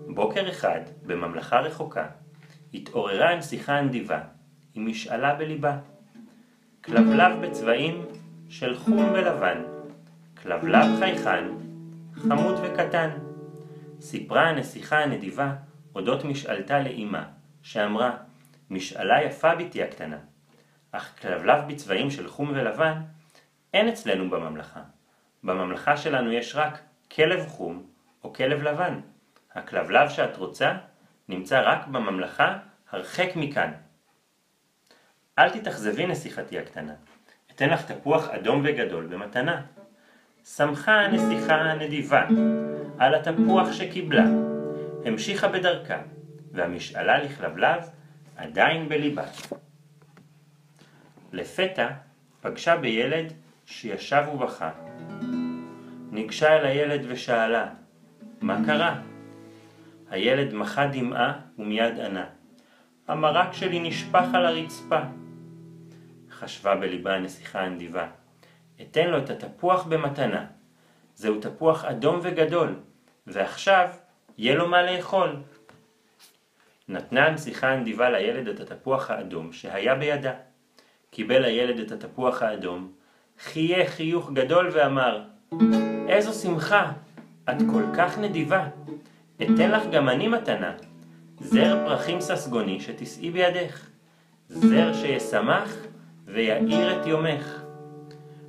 בוקר אחד, בממלכה רחוקה, התעוררה הנסיכה הנדיבה, עם משאלה בליבה. כלבלב בצבעים של חום ולבן, כלבלב חייכן, חמוד וקטן. סיפרה הנסיכה הנדיבה אודות משאלתה לאמא, שאמרה, משאלה יפה בתי הקטנה, אך כלבלב בצבעים של חום ולבן אין אצלנו בממלכה. בממלכה שלנו יש רק כלב חום או כלב לבן. הכלבלב שאת רוצה נמצא רק בממלכה הרחק מכאן. אל תתאכזבי נסיכתי הקטנה, אתן לך תפוח אדום וגדול במתנה. שמחה הנסיכה הנדיבה על התפוח שקיבלה, המשיכה בדרכה, והמשאלה לכלבלב עדיין בליבה. לפתע פגשה בילד שישב ובכה. ניגשה אל הילד ושאלה, מה קרה? הילד מחה דמעה ומיד ענה, המרק שלי נשפך על הרצפה. חשבה בליבה הנסיכה הנדיבה, אתן לו את התפוח במתנה. זהו תפוח אדום וגדול, ועכשיו יהיה לו מה לאכול. נתנה הנסיכה הנדיבה לילד את התפוח האדום שהיה בידה. קיבל הילד את התפוח האדום, חייך חיוך גדול ואמר, איזו שמחה, את כל כך נדיבה. אתן לך גם אני מתנה, זר פרחים ססגוני שתשאי בידך, זר שישמח ויעיר את יומך.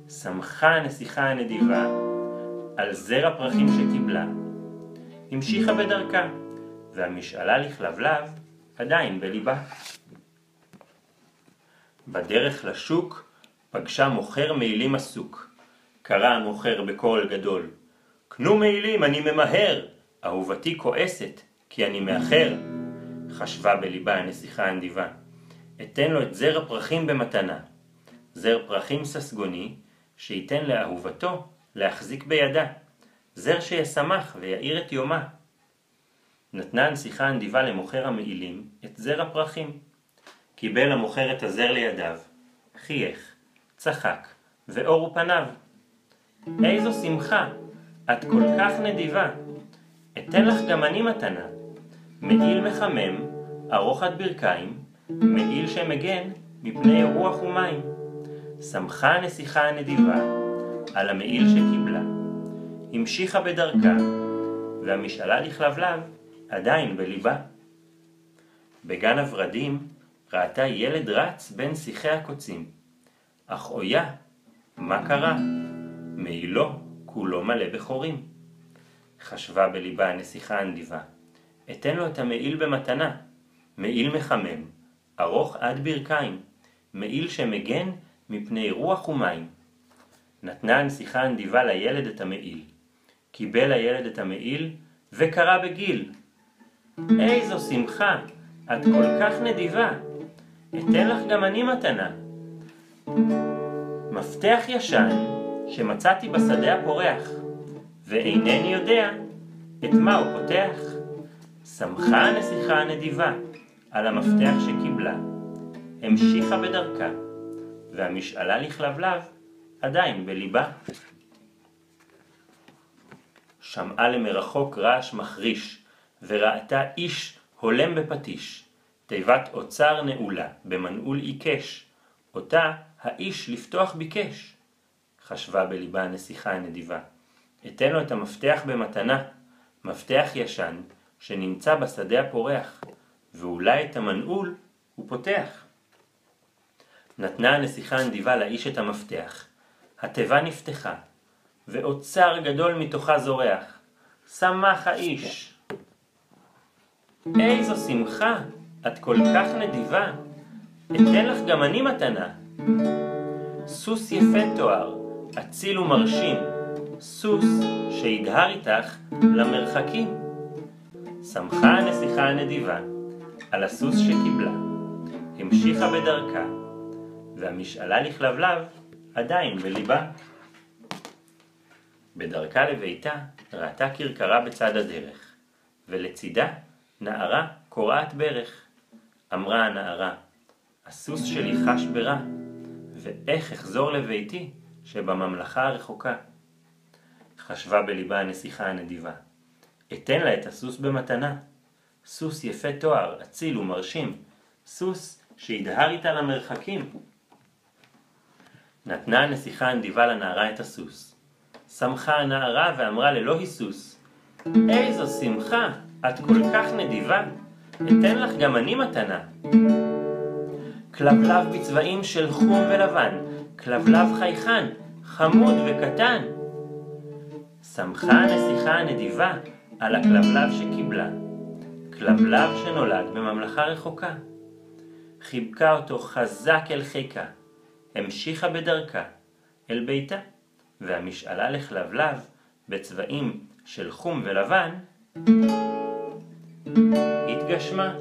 שמחה הנסיכה הנדיבה על זר הפרחים שקיבלה, המשיכה בדרכה, והמשאלה לכלבלב עדיין בליבה. בדרך לשוק פגשה מוכר מעילים עסוק. קרא המוכר בקול גדול, קנו מעילים, אני ממהר, אהובתי כועסת כי אני מאחר. חשבה בליבה הנסיכה הנדיבה, אתן לו את זר הפרחים במתנה, זר פרחים ססגוני שייתן לאהובתו להחזיק בידה, זר שישמח ויעיר את יומה. נתנה הנסיכה הנדיבה למוכר המעילים את זר הפרחים. קיבל המוכר את הזר לידיו, חייך, צחק ואורו פניו. איזו שמחה, את כל כך נדיבה. אתן לך גם אני מתנה, מעיל מחמם, ארוך עד ברכיים, מעיל שמגן מפני רוח ומים. שמחה הנסיכה הנדיבה על המעיל שקיבלה, המשיכה בדרכה, והמשאלה לכלבלב עדיין בליבה. בגן הורדים ראתה ילד רץ בין שיחי הקוצים. אך אויה, מה קרה? מעילו כולו מלא בחורים. חשבה בליבה הנסיכה הנדיבה, אתן לו את המעיל במתנה, מעיל מחמם, ארוך עד ברכיים, מעיל שמגן מפני רוח ומים. נתנה הנסיכה הנדיבה לילד את המעיל. קיבל הילד את המעיל וקרא בגיל, איזו שמחה, את כל כך נדיבה. אתן לך גם אני מתנה, מפתח ישן שמצאתי בשדה הפורח, ואינני יודע את מה הוא פותח. שמחה הנסיכה הנדיבה על המפתח שקיבלה, המשיכה בדרכה, והמשאלה לכלבלב עדיין בליבה. שמעה למרחוק רעש מחריש, וראתה איש הולם בפטיש, תיבת אוצר נעולה במנעול עיקש, אותה האיש לפתוח ביקש. חשבה בליבה הנסיכה הנדיבה, אתן לו את המפתח במתנה, מפתח ישן שנמצא בשדה הפורח, ואולי את המנעול הוא פותח. נתנה הנסיכה הנדיבה לאיש את המפתח, התיבה נפתחה, ואוצר גדול מתוכה זורח. שמח האיש, איזו שמחה, את כל כך נדיבה. אתן לך גם אני מתנה, סוס יפה תואר, אציל ומרשים, סוס שידהר איתך למרחקים. שמחה הנסיכה הנדיבה על הסוס שקיבלה, המשיכה בדרכה, והמשאלה לכלבלב עדיין בליבה. בדרכה לביתה ראתה כרכרה בצד הדרך, ולצידה נערה קורעת ברך. אמרה הנערה, הסוס שלי חש ברע, ואיך אחזור לביתי שבממלכה הרחוקה. חשבה בליבה הנסיכה הנדיבה, אתן לה את הסוס במתנה. סוס יפה תואר, אציל ומרשים, סוס שידהר איתה למרחקים. נתנה הנסיכה הנדיבה לנערה את הסוס. שמחה הנערה ואמרה ללא היסוס, איזו שמחה, את כל כך נדיבה, אתן לך גם אני מתנה. כלבלב בצבעים של חום ולבן, כלבלב חייכן, חמוד וקטן. שמחה הנסיכה הנדיבה על הכלבלב שקיבלה, כלבלב שנולד בממלכה רחוקה. חיבקה אותו חזק אל חיקה, המשיכה בדרכה אל ביתה, והמשאלה לכלבלב בצבעים של חום ולבן התגשמה.